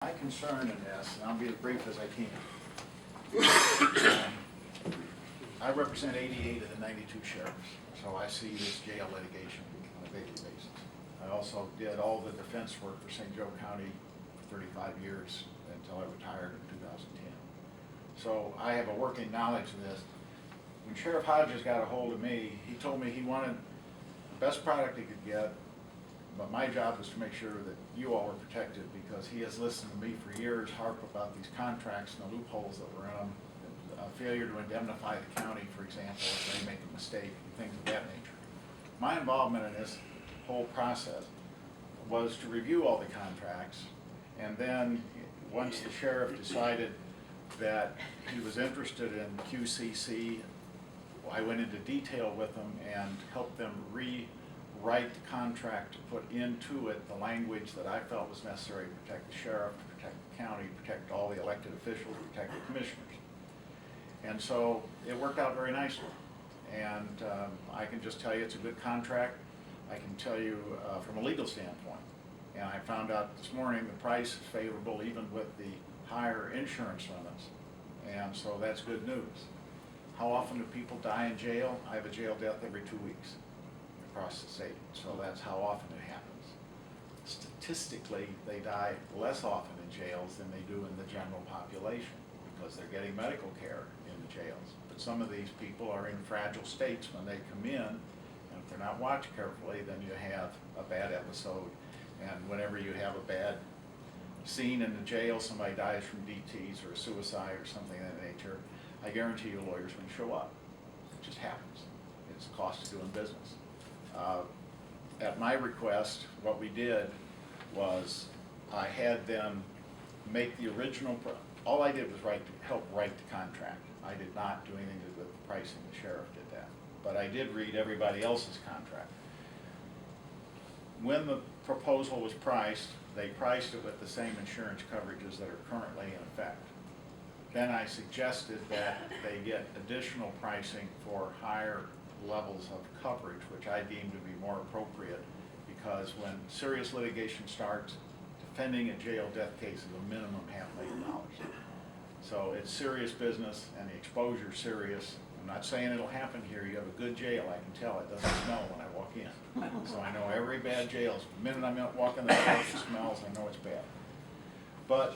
My concern in this, and I'll be as brief as I can. I represent 88 of the 92 sheriffs, so I see this jail litigation on a daily basis. I also did all the defense work for St. Joe County for 35 years until I retired in 2010. So I have a working knowledge of this. When Sheriff Hodges got a hold of me, he told me he wanted the best product he could get, but my job was to make sure that you all were protected, because he has listened to me for years harp about these contracts and the loopholes that were in them, failure to indemnify the county, for example, if they make a mistake, and things of that nature. My involvement in this whole process was to review all the contracts, and then once the sheriff decided that he was interested in QCC, I went into detail with them and helped them rewrite the contract to put into it the language that I felt was necessary to protect the sheriff, to protect the county, protect all the elected officials, protect the commissioners. And so it worked out very nicely. And I can just tell you it's a good contract. I can tell you from a legal standpoint. And I found out this morning the price is favorable even with the higher insurance limits. And so that's good news. How often do people die in jail? I have a jail death every 2 weeks across the state. So that's how often it happens. Statistically, they die less often in jails than they do in the general population, because they're getting medical care in the jails. But some of these people are in fragile states when they come in, and if they're not watched carefully, then you have a bad episode. And whenever you have a bad scene in the jail, somebody dies from DTs or a suicide or something of that nature, I guarantee you lawyers will show up. It just happens. It's the cost of doing business. At my request, what we did was I had them make the original, all I did was help write the contract. I did not do anything with the pricing. The sheriff did that. But I did read everybody else's contract. When the proposal was priced, they priced it with the same insurance coverages that are currently in effect. Then I suggested that they get additional pricing for higher levels of coverage, which I deemed to be more appropriate, because when serious litigation starts, defending a jail death case is a minimum $500,000. So it's serious business, and the exposure's serious. I'm not saying it'll happen here. You have a good jail, I can tell. It doesn't smell when I walk in. So I know every bad jail, the minute I walk in the door, it smells, I know it's bad. But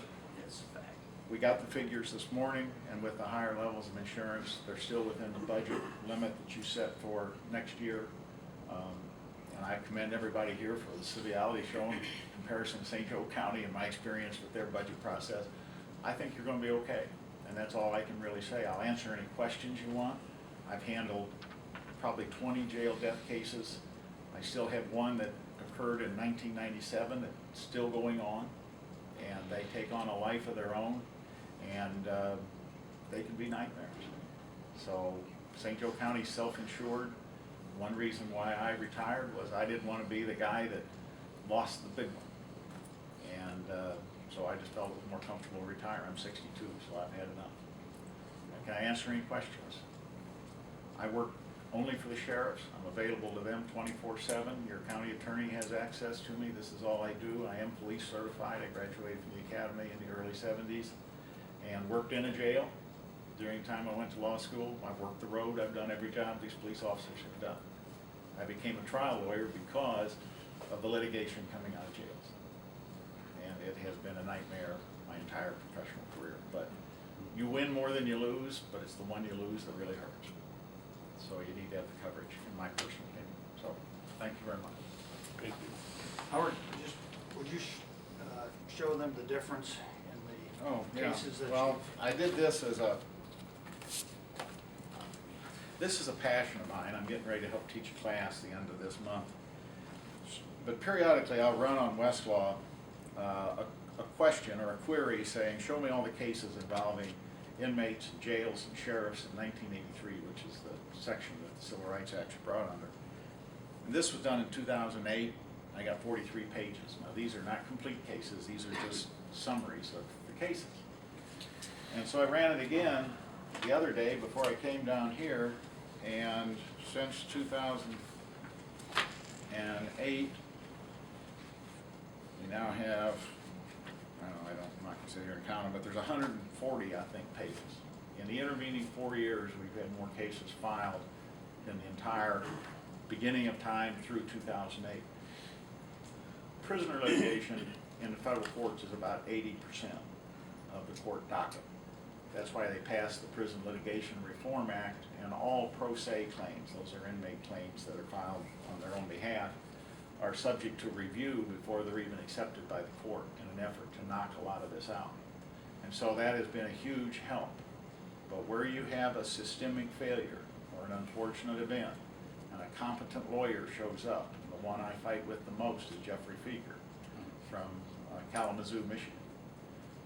we got the figures this morning, and with the higher levels of insurance, they're still within the budget limit that you set for next year. And I commend everybody here for the civility shown in comparison to St. Joe County and my experience with their budget process. I think you're going to be okay, and that's all I can really say. I'll answer any questions you want. I've handled probably 20 jail death cases. I still have one that occurred in 1997 that's still going on, and they take on a life of their own, and they can be nightmares. So St. Joe County's self-insured. One reason why I retired was I didn't want to be the guy that lost the big one. And so I just felt it was more comfortable to retire. I'm 62, so I've had enough. Can I answer any questions? I work only for the sheriffs. I'm available to them 24/7. Your county attorney has access to me. This is all I do. I am police certified. I graduated from the academy in the early 70s and worked in a jail. During the time I went to law school, I've worked the road. I've done every job these police officers have done. I became a trial lawyer because of the litigation coming out of jails. And it has been a nightmare my entire professional career. But you win more than you lose, but it's the one you lose that really hurts. So you need to have the coverage, in my personal opinion. So thank you very much. Thank you. Howard, would you show them the difference in the cases that well, I did this as this is a passion of mine. I'm getting ready to help teach a class the end of this month. But periodically I'll run on Westlaw a question or a query saying, show me all the cases involving inmates, jails, and sheriffs in 1983, which is the section that the Civil Rights Act was brought under. And this was done in 2008. I got 43 pages. Now these are not complete cases. These are just summaries of the cases. And so I ran it again the other day before I came down here, and since 2008, we now have I'm not gonna sit here and count them, but there's 140, I think, pages. In the intervening 4 years, we've had more cases filed than the entire beginning of time through 2008. Prisoner litigation in the federal courts is about 80% of the court docket. That's why they passed the Prison Litigation Reform Act, and all pro se claims, those are inmate claims that are filed on their own behalf, are subject to review before they're even accepted by the court in an effort to knock a lot of this out. And so that has been a huge help. But where you have a systemic failure or an unfortunate event, and a competent lawyer shows up, and the one I fight with the most is Jeffrey Feger from Kalamazoo, Michigan.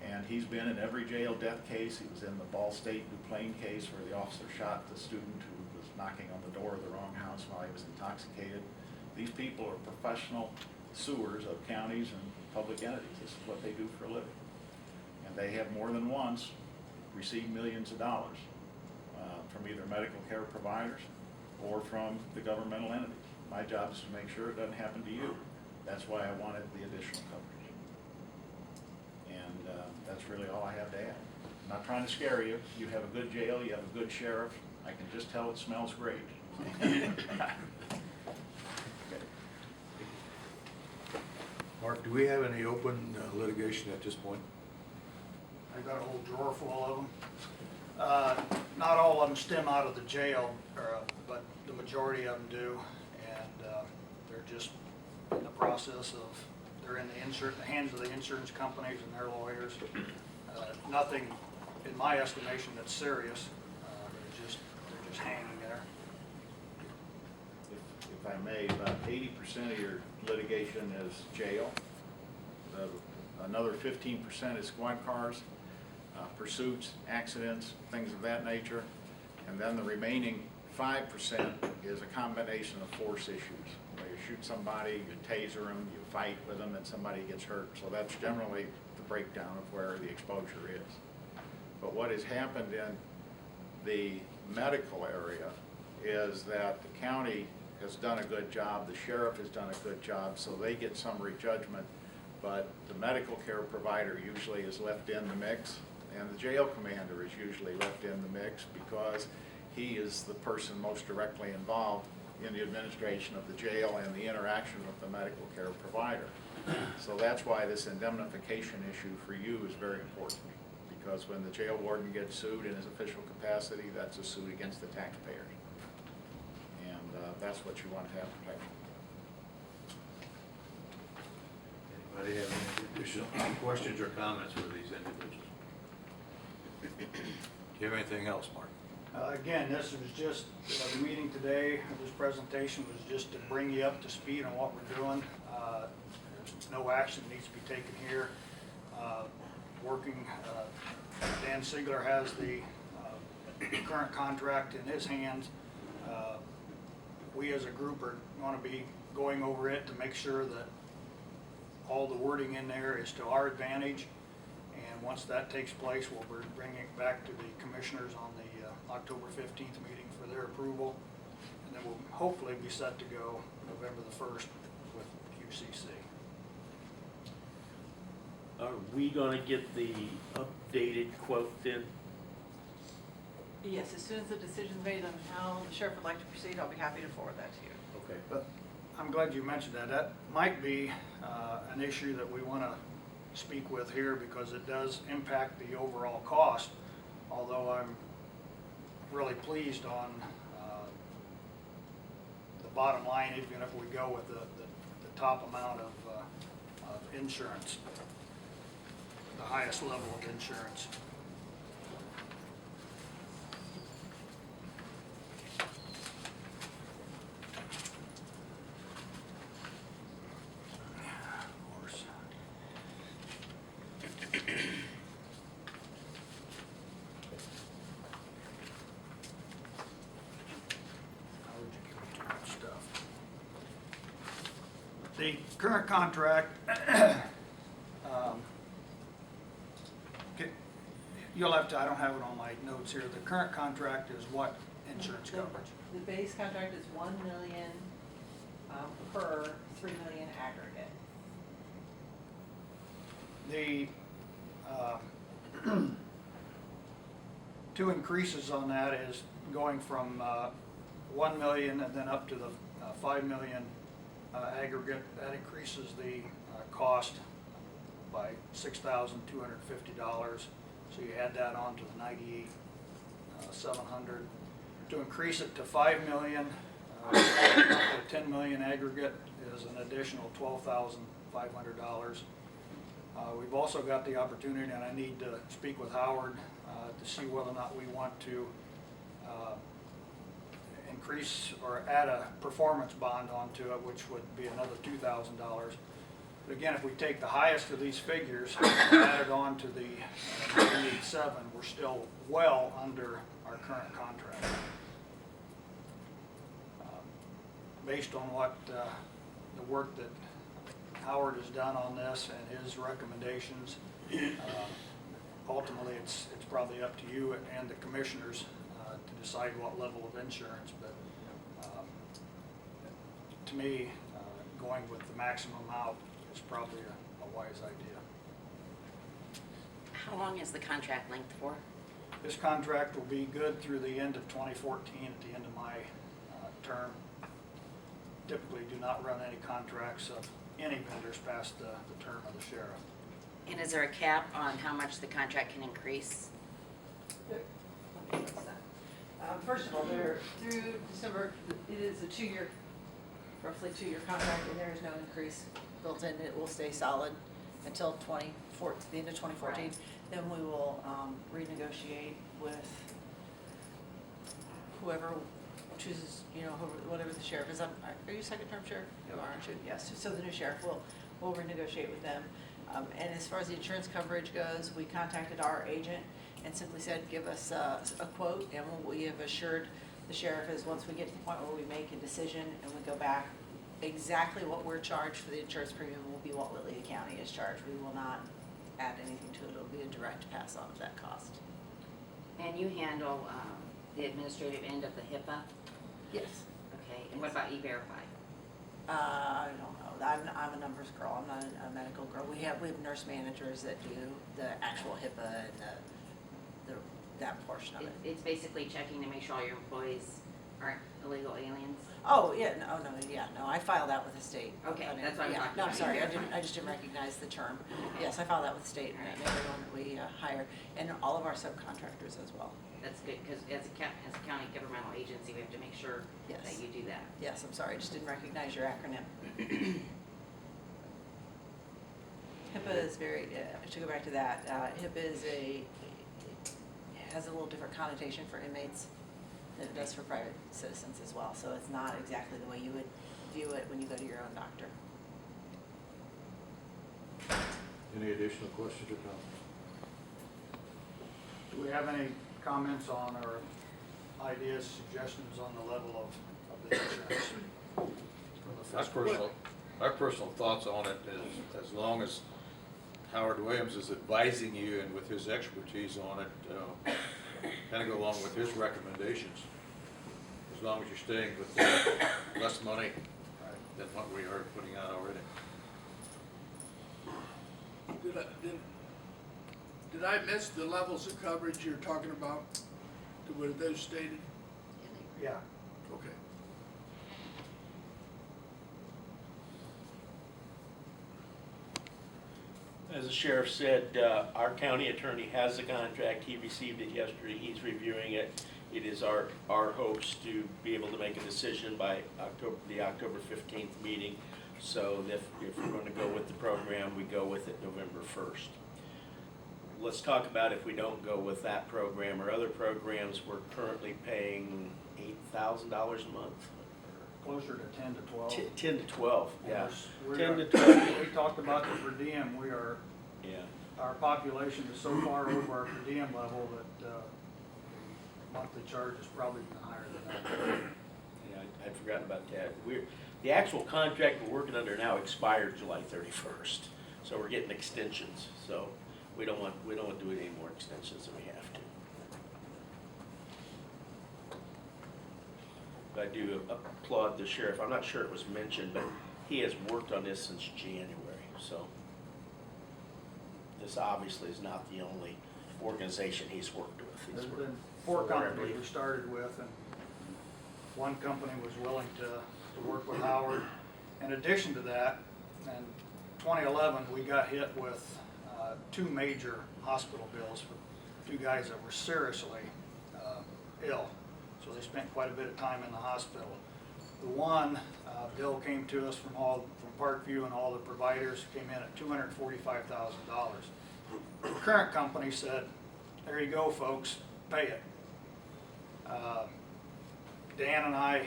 And he's been in every jail death case. He was in the Ball State Duplain case where the officer shot the student who was knocking on the door of the wrong house while he was intoxicated. These people are professional suers of counties and public entities. This is what they do for a living. And they have more than once received millions of dollars from either medical care providers or from the governmental entities. My job is to make sure it doesn't happen to you. That's why I wanted the additional coverage. And that's really all I have to add. I'm not trying to scare you. You have a good jail, you have a good sheriff. I can just tell it smells great. Mark, do we have any open litigation at this point? I've got a whole drawer full of them. Not all of them stem out of the jail, but the majority of them do. And they're just in the process of, they're in the hands of the insurance companies and their lawyers. Nothing, in my estimation, that's serious. They're just hanging there. If I may, about 80% of your litigation is jail. Another 15% is squad cars, pursuits, accidents, things of that nature. And then the remaining 5% is a combination of force issues, where you shoot somebody, you taser them, you fight with them, and somebody gets hurt. So that's generally the breakdown of where the exposure is. But what has happened in the medical area is that the county has done a good job, the sheriff has done a good job, so they get summary judgment, but the medical care provider usually is left in the mix, and the jail commander is usually left in the mix because he is the person most directly involved in the administration of the jail and the interaction with the medical care provider. So that's why this indemnification issue for you is very important, because when the jail warden gets sued in his official capacity, that's a suit against the taxpayers. That's what you want to have protected. Anybody have any additional questions or comments for these individuals? Do you have anything else, Mark? Again, this was just, the meeting today, this presentation was just to bring you up to speed on what we're doing. There's no action needs to be taken here. Dan Sigler has the current contract in his hands. We as a group are going to be going over it to make sure that all the wording in there is to our advantage. And once that takes place, we'll be bringing it back to the commissioners on the October 15th meeting for their approval. And then we'll hopefully be set to go November the 1st with QCC. Are we gonna get the updated quote then? Yes, as soon as the decision's made on how the sheriff would like to proceed, I'll be happy to forward that to you. Okay. But I'm glad you mentioned that. That might be an issue that we want to speak with here because it does impact the overall cost, although I'm really pleased on the bottom line, even if we go with the top amount of insurance, the highest level of insurance. The current contract, you'll have to, I don't have it on my notes here, the current contract is what insurance coverage? The base contract is $1 million per $3 million aggregate. Two increases on that is going from 1 million and then up to the 5 million aggregate. That increases the cost by $6,250. So you add that on to the 98,700. To increase it to 5 million, to 10 million aggregate is an additional $12,500. We've also got the opportunity, and I need to speak with Howard to see whether or not we want to increase or add a performance bond onto it, which would be another $2,000. But again, if we take the highest of these figures and add it on to the 98.7, we're still well under our current contract. Based on what the work that Howard has done on this and his recommendations, ultimately it's probably up to you and the commissioners to decide what level of insurance, but to me, going with the maximum out is probably a wise idea. How long is the contract length for? This contract will be good through the end of 2014, at the end of my term. Typically do not run any contracts of any vendors past the term of the sheriff. And is there a cap on how much the contract can increase? First of all, they're through December, it is a roughly two-year contract, and there is no increase built in. It will stay solid until the end of 2014. Right. Then we will renegotiate with whoever chooses, whatever the sheriff is. Are you second-term sheriff? You are, aren't you? Yes. So the new sheriff will renegotiate with them. And as far as the insurance coverage goes, we contacted our agent and simply said, give us a quote, and what we have assured the sheriff is once we get to the point where we make a decision and we go back, exactly what we're charged for the insurance premium will be what Whitley County is charged. We will not add anything to it. It'll be a direct pass on of that cost. And you handle the administrative end of the HIPAA? Yes. Okay, and what about E-Verify? I don't know. I'm a numbers girl. I'm not a medical girl. We have nurse managers that do the actual HIPAA and that portion of it. It's basically checking to make sure all your employees aren't illegal aliens? Oh, yeah, no, I file that with the state. Okay, that's what I'm talking No, I'm about. sorry, I just didn't recognize the term. Yes, I file that with the state and everyone that we hire, and all of our subcontractors as well. That's good, because as a county governmental agency, we have to make sure Yes. that you do that. Yes, I'm sorry, I just didn't recognize your acronym. HIPAA is to go back to that, HIPAA has a little different connotation for inmates than it does for private citizens as well. So it's not exactly the way you would view it when you go to your own doctor. Any additional questions or comments? Do we have any comments on or ideas, suggestions on the level of the insurance? My personal thoughts on it is, as long as Howard Williams is advising you and with his expertise on it, kind of go along with his recommendations. As long as you're staying with less money than what we are putting out already. Did I miss the levels of coverage you're talking about? Were those stated? Yeah. Okay. As the sheriff said, our county attorney has the contract. He received it yesterday. He's reviewing it. It is our hopes to be able to make a decision by the October 15th meeting. So if we're going to go with the program, we go with it November 1st. Let's talk about if we don't go with that program or other programs. We're currently paying $8,000 a month. Closer to 10 to 12. 10 to 12, yeah. We 10 are- to 12. We talked about the per diem. Yeah. Our population is so far over our per diem level that monthly charge is probably even higher than that. Yeah, I'd forgotten about that. The actual contract we're working under now expired July 31st, so we're getting extensions. So we don't want to do any more extensions than we have to. But I do applaud the sheriff. I'm not sure it was mentioned, but he has worked on this since January. So this obviously is not the only organization he's worked with. He's There's worked- been 4 companies we started with, and one company was willing to work with Howard. In addition to that, in 2011, we got hit with 2 major hospital bills for 2 guys that were seriously ill. So they spent quite a bit of time in the hospital. The one bill came to us from Parkview, and all the providers came in at $245,000. The current company said, there you go, folks, pay it. Dan and I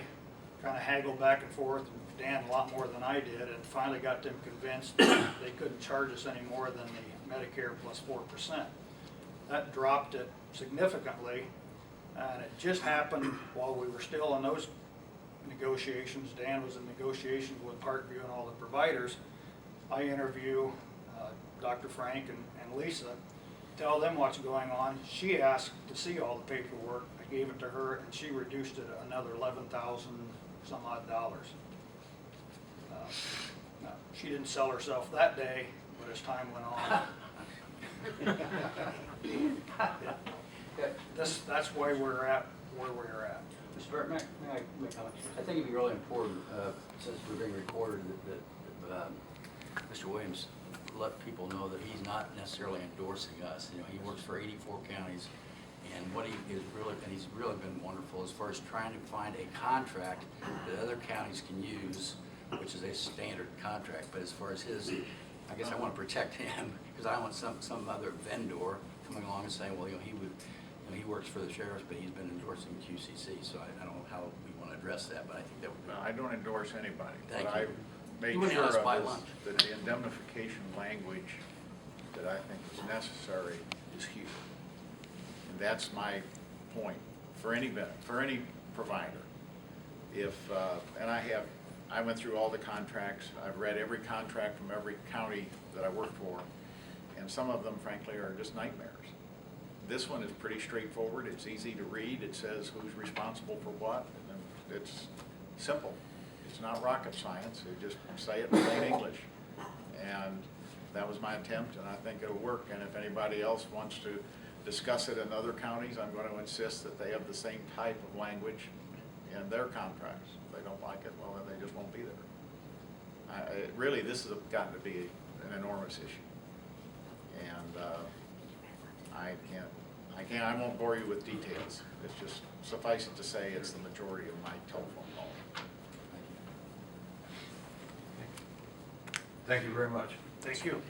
kind of haggled back and forth, and Dan a lot more than I did, and finally got them convinced they couldn't charge us any more than the Medicare plus 4%. That dropped it significantly, and it just happened while we were still in those negotiations. Dan was in negotiations with Parkview and all the providers. I interview Dr. Frank and Lisa, tell them what's going on. She asked to see all the paperwork. I gave it to her, and she reduced it another $11,000 some odd dollars. No, she didn't sell herself that day, but as time went on. That's why we're at where we're at. Mr. Barrett, may I make a comment? I think it'd be really important, since we're being recorded, that Mr. Williams let people know that he's not necessarily endorsing us. You know, he works for 84 counties, and what he is really, and he's really been wonderful as far as trying to find a contract that other counties can use, which is a standard contract. But as far as his, I guess I want to protect him, because I want some other vendor coming along and saying, well, you know, he would, you know, he works for the sheriffs, but he's been endorsing QCC. So I don't know how we want to address that, but I think that would be. No, I don't endorse anybody. Thank But you. I made You wouldn't sure let us buy of lunch. that the indemnification language that I think is necessary is here. And that's my point for any provider. If, and I went through all the contracts. I've read every contract from every county that I work for, and some of them, frankly, are just nightmares. This one is pretty straightforward. It's easy to read. It says who's responsible for what, and it's simple. It's not rocket science. You just say it in plain English. And that was my attempt, and I think it'll work. And if anybody else wants to discuss it in other counties, I'm going to insist that they have the same type of language in their contracts. If they don't like it, well, then they just won't be there. Really, this has gotten to be an enormous issue. And I won't bore you with details. It's just, suffice it to say, it's the majority of my telephone calls. Thank you very much. Thank you.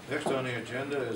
Next on the agenda is